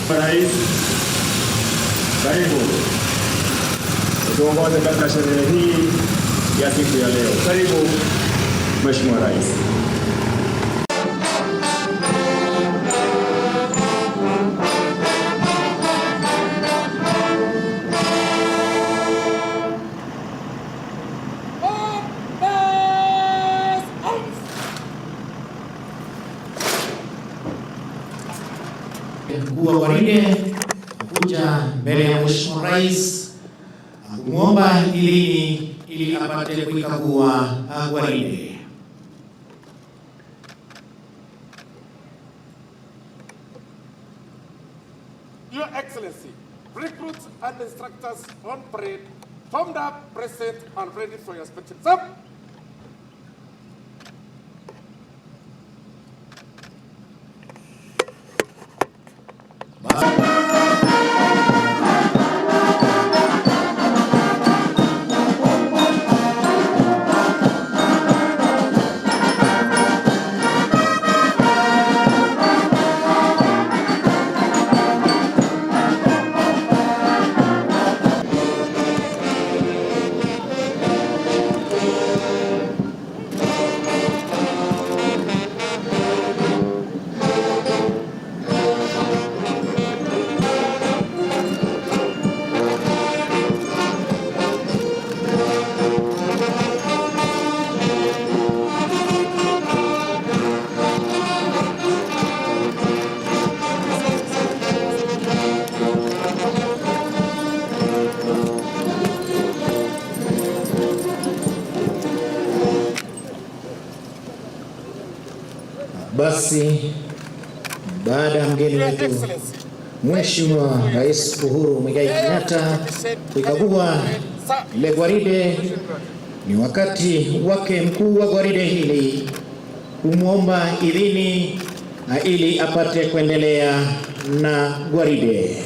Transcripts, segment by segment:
Rais, karibu tuongoze katika sherehe hii ya siku ya leo. Karibu Mheshimiwa Rais. Mkuu wa gwaride kuja mbele ya Mheshimiwa Rais kumwomba idhini ili apate kuikagua gwaride. Your Excellency, recruits and instructors on parade, formed up, present, and ready for your inspection. Sir. Basi baada ya mgeni wetu Mheshimiwa Rais Uhuru Muigai Kenyatta kuikagua ile gwaride, ni wakati wake mkuu wa gwaride hili kumwomba idhini ili apate kuendelea na gwaride.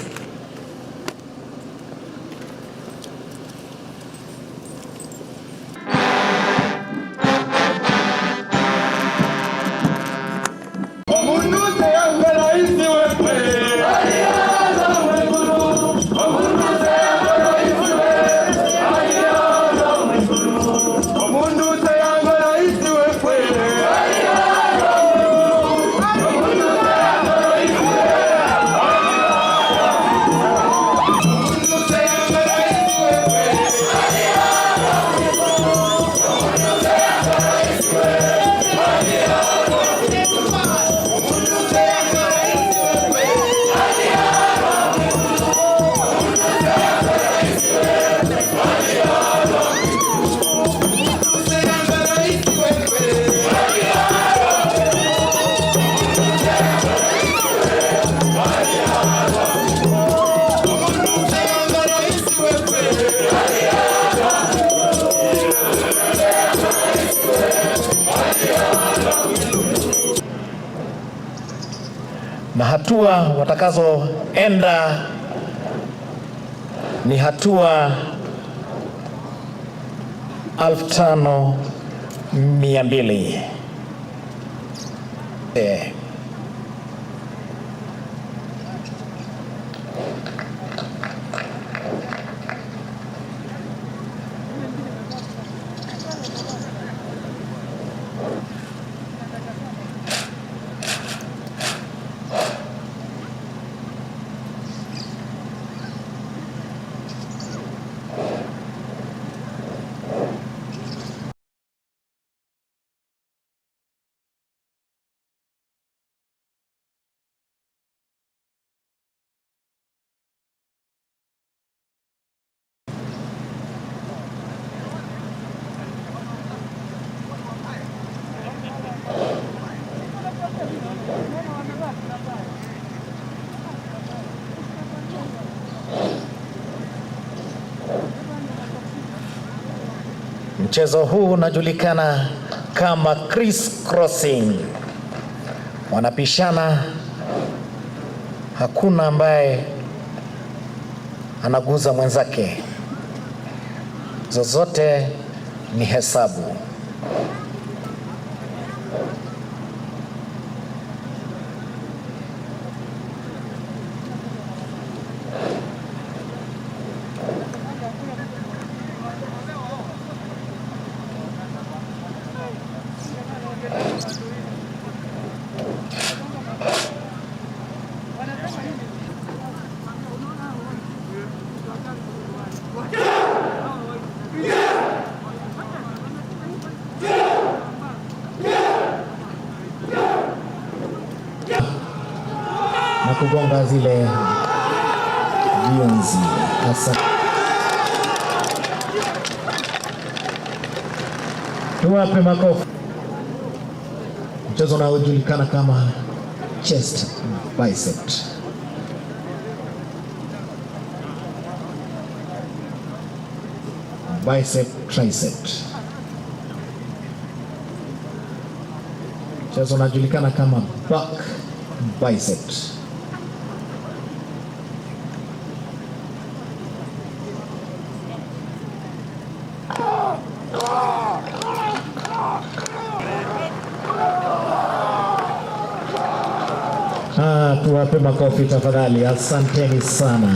Na hatua watakazoenda ni hatua 5200. Mchezo huu unajulikana kama crossing. Wanapishana, hakuna ambaye anaguza mwenzake, zozote ni hesabu. Na kugonga zile vionzi. Tuwape makofi. Mchezo unaojulikana kama chest bicep. Bicep tricep. Mchezo unajulikana kama back bicep. Tuwape makofi tafadhali. Asanteni sana.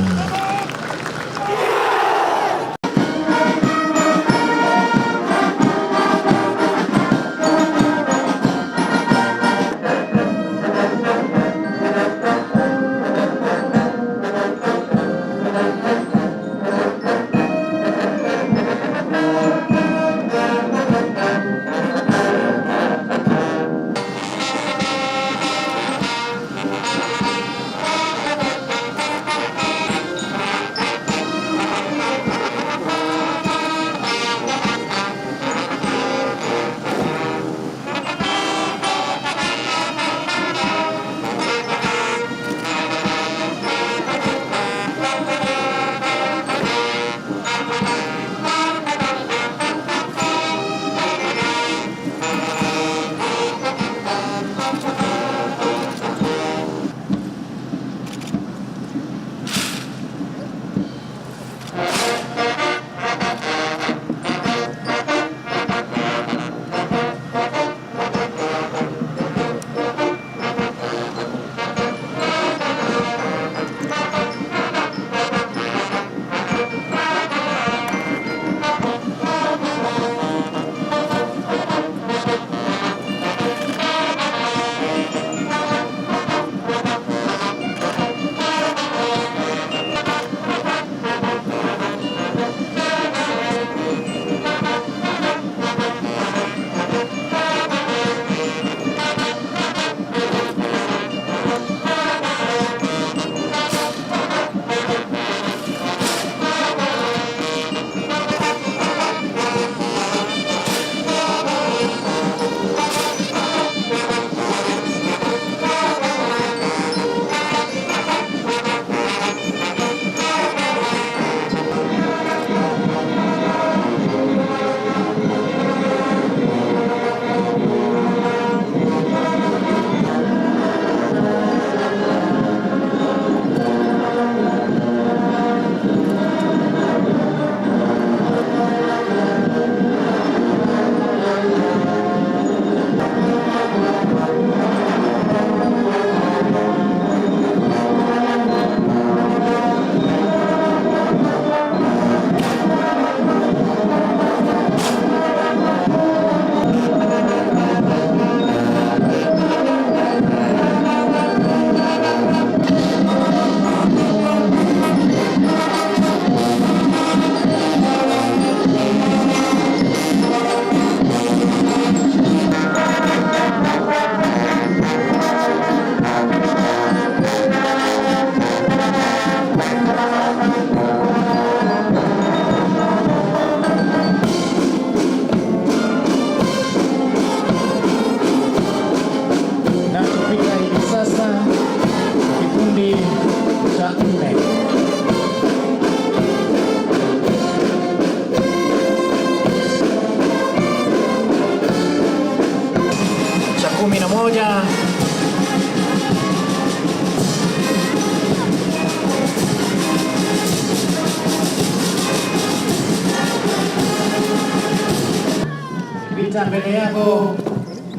Kuja mbele yako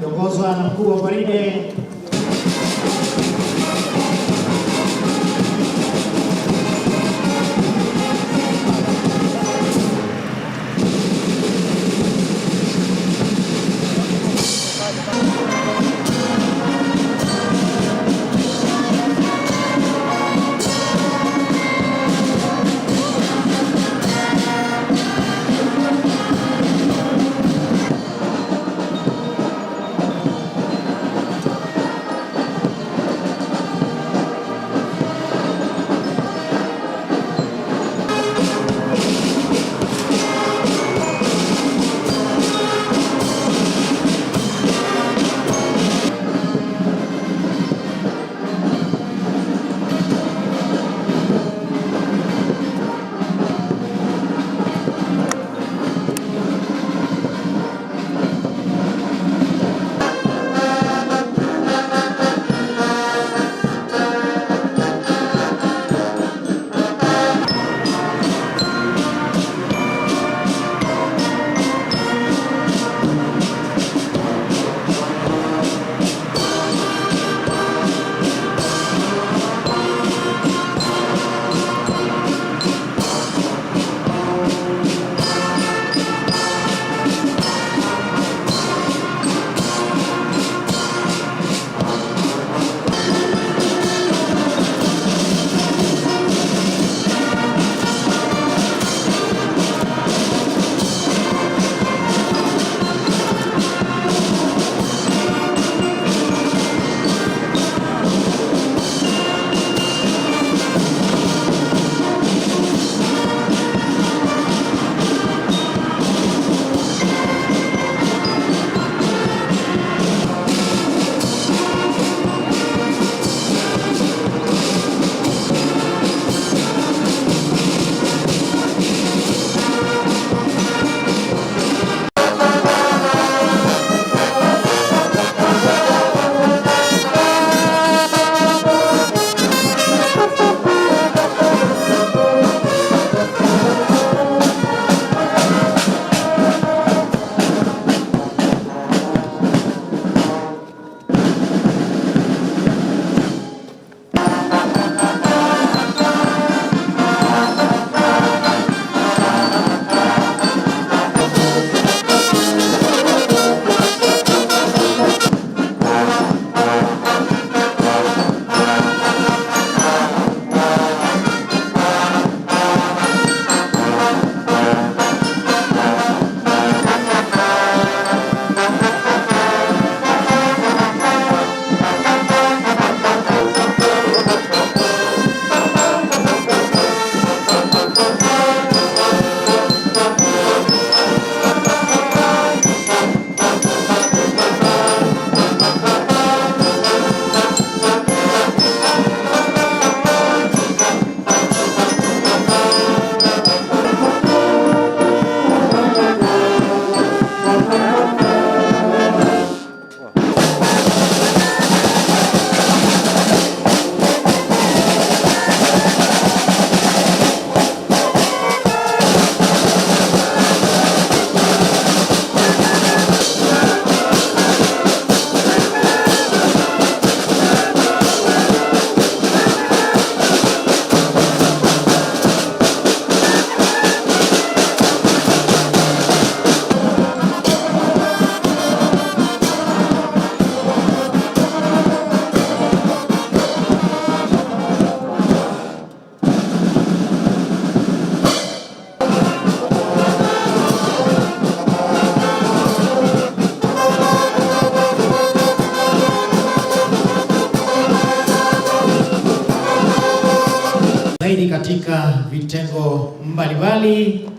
kiongozwa na mkuu wa gwaride. zaidi katika vitengo mbalimbali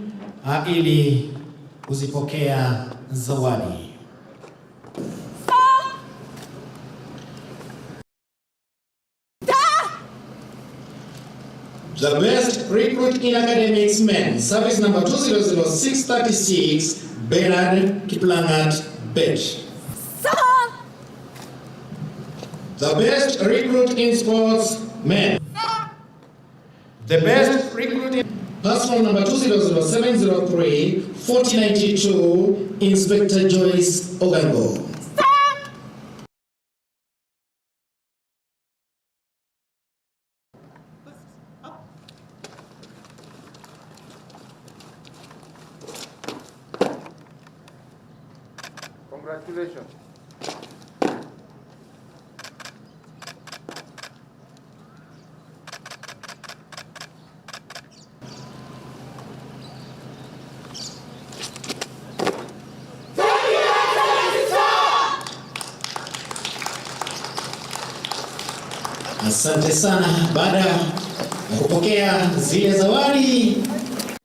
ili kuzipokea zawadi. The best recruit in academics men, service number 200636, Bernard Kiplangat Betch. The best recruit in sports men. The best recruit in Passport number 2000703 4092, Inspector Joyce Ogango. Congratulations. Asante sana. Baada ya kupokea zile zawadi,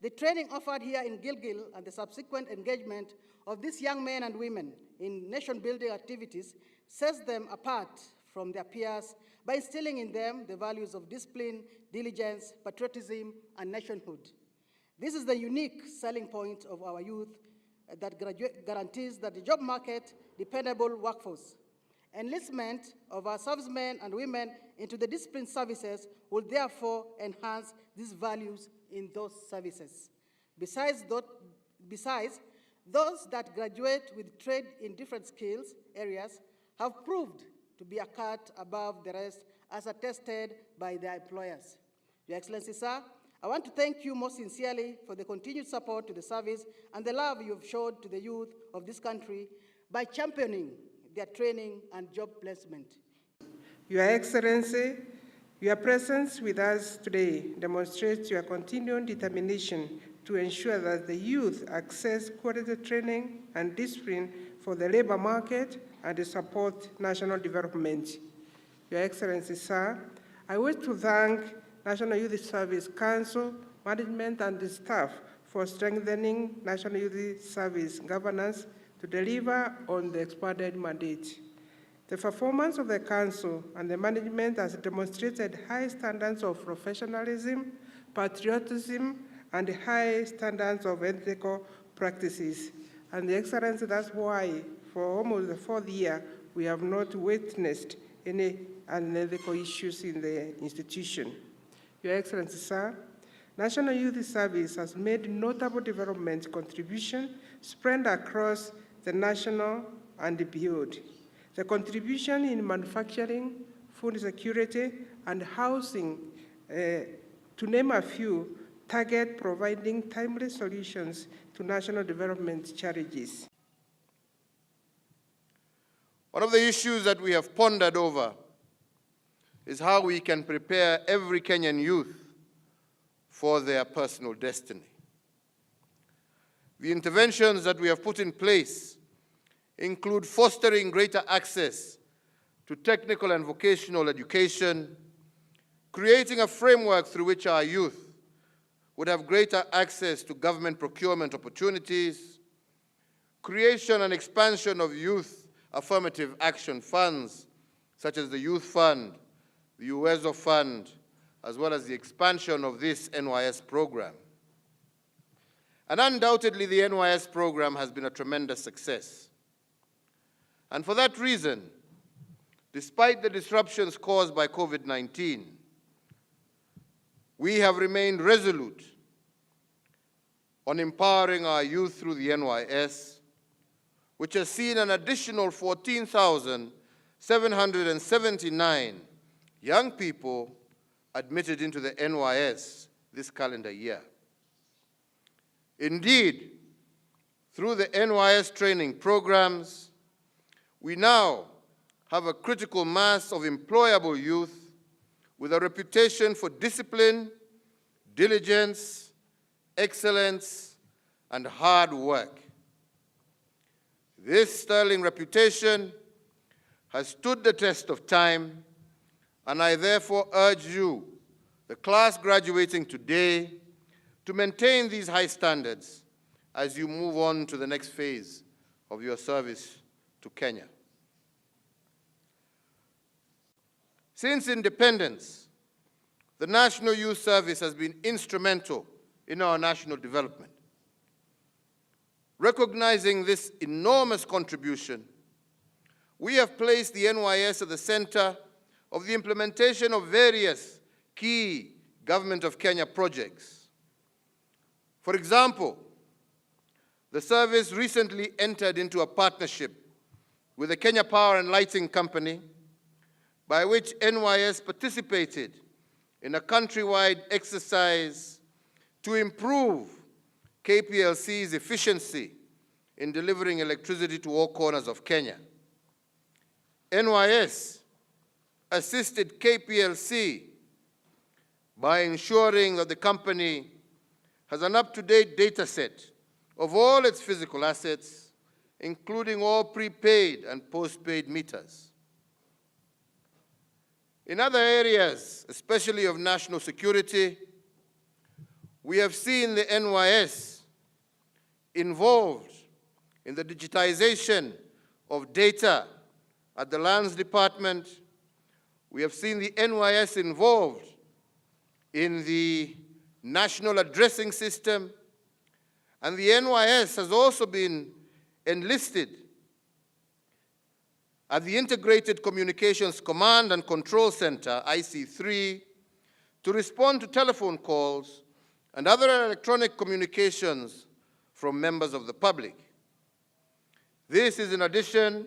the training offered here in Gilgil and the subsequent engagement of these young men and women in nation-building activities sets them apart from their peers by instilling in them the values of discipline, diligence, patriotism, and nationhood. This is the unique selling point of our youth that guarantees that the job market, dependable workforce. Enlistment of our servicemen and women into the disciplined services will therefore enhance these values in those services. Besides, those that graduate with trade in different skills areas have proved to be a cut above the rest as attested by their employers. Your Excellency, sir, I want to thank you most sincerely for the continued support to the service and the love you have showed to the youth of this country by championing their training and job placement. Your Excellency, your presence with us today demonstrates your continued determination to ensure that the youth access quality training and discipline for the labor market and to support national development. Your Excellency, sir, I wish to thank National Youth Service Council, management, and the staff for strengthening National Youth Service governance to deliver on the expanded mandate. The performance of the Council and the management has demonstrated high standards of professionalism, patriotism, and high standards of ethical practices. And the Excellency, that's why for almost the fourth year, we have not witnessed any unethical issues in the institution. Your Excellency, sir, National Youth Service has made notable development contribution spread across the national and beyond. The contribution in manufacturing, food security, and housing, to name a few, target providing timely solutions to national development challenges. One of the issues that we have pondered over is how we can prepare every Kenyan youth for their personal destiny. The interventions that we have put in place include fostering greater access to technical and vocational education, creating a framework through which our youth would have greater access to government procurement opportunities, creation and expansion of youth affirmative action funds, such as the Youth Fund, the Uwezo Fund, as well as the expansion of this NYS program. And undoubtedly, the NYS program has been a tremendous success. And for that reason, despite the disruptions caused by COVID-19, we have remained resolute on empowering our youth through the NYS, which has seen an additional 14,779 young people admitted into the NYS this calendar year. Indeed, through the NYS training programs, we now have a critical mass of employable youth with a reputation for discipline, diligence, excellence, and hard work. This sterling reputation has stood the test of time, and I therefore urge you, the class graduating today, to maintain these high standards as you move on to the next phase of your service to Kenya. Since independence, the National Youth Service has been instrumental in our national development. Recognizing this enormous contribution, we have placed the NYS at the center of the implementation of various key Government of Kenya projects. For example, the service recently entered into a partnership with the Kenya Power and Lighting Company, by which NYS participated in a countrywide exercise to improve KPLC's efficiency in delivering electricity to all corners of Kenya. NYS assisted KPLC by ensuring that the company has an up-to-date data set of all its physical assets, including all prepaid and postpaid meters. In other areas, especially of national security, we have seen the NYS involved in the digitization of data at the Lands Department. We have seen the NYS involved in the National Addressing System, and the NYS has also been enlisted at the Integrated Communications Command and Control Center, IC3, to respond to telephone calls and other electronic communications from members of the public. This is in addition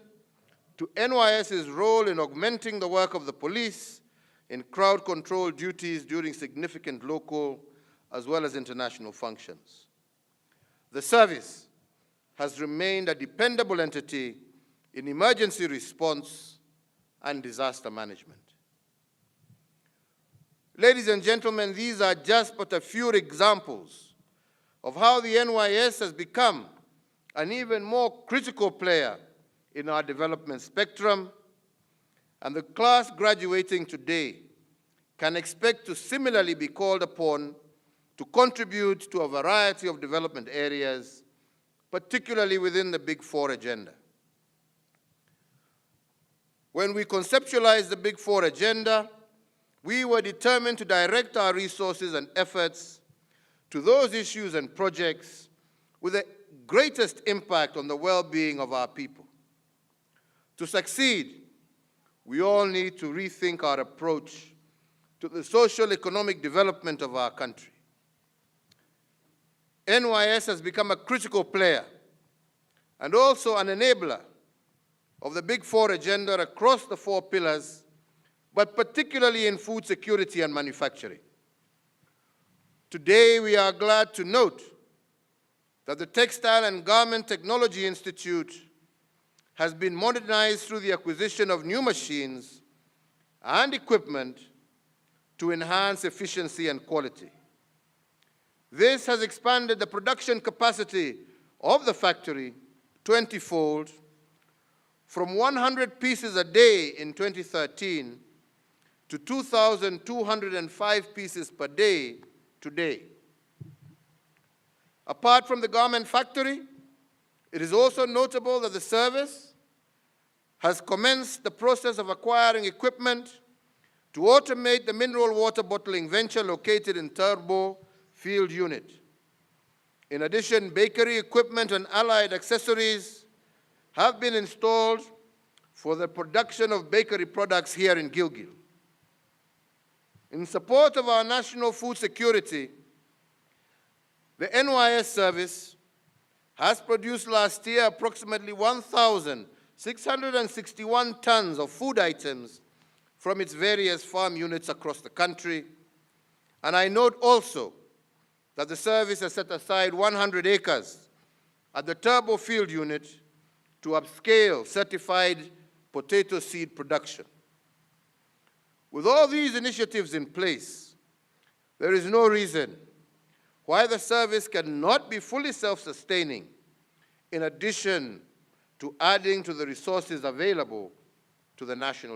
to NYS's role in augmenting the work of the police in crowd control duties during significant local as well as international functions. The service has remained a dependable entity in emergency response and disaster management. Ladies and gentlemen, these are just but a few examples of how the NYS has become an even more critical player in our development spectrum, and the class graduating today can expect to similarly be called upon to contribute to a variety of development areas, particularly within the Big Four agenda. When we conceptualized the Big Four agenda, we were determined to direct our resources and efforts to those issues and projects with the greatest impact on the well-being of our people. To succeed, we all need to rethink our approach to the social economic development of our country. NYS has become a critical player and also an enabler of the Big Four agenda across the four pillars, but particularly in food security and manufacturing. Today, we are glad to note that the Textile and Garment Technology Institute has been modernized through the acquisition of new machines and equipment to enhance efficiency and quality. This has expanded the production capacity of the factory 20-fold, from 100 pieces a day in 2013 to 2,205 pieces per day today. Apart from the garment factory, it is also notable that the service has commenced the process of acquiring equipment to automate the mineral water bottling venture located in Turbo Field Unit. In addition, bakery equipment and allied accessories have been installed for the production of bakery products here in Gilgil. In support of our national food security, the NYS service has produced last year approximately 1,661 tons of food items from its various farm units across the country. And I note also that the service has set aside 100 acres at the Turbo Field Unit to upscale certified potato seed production. With all these initiatives in place, there is no reason why the service cannot be fully self-sustaining, in addition to adding to the resources available to the national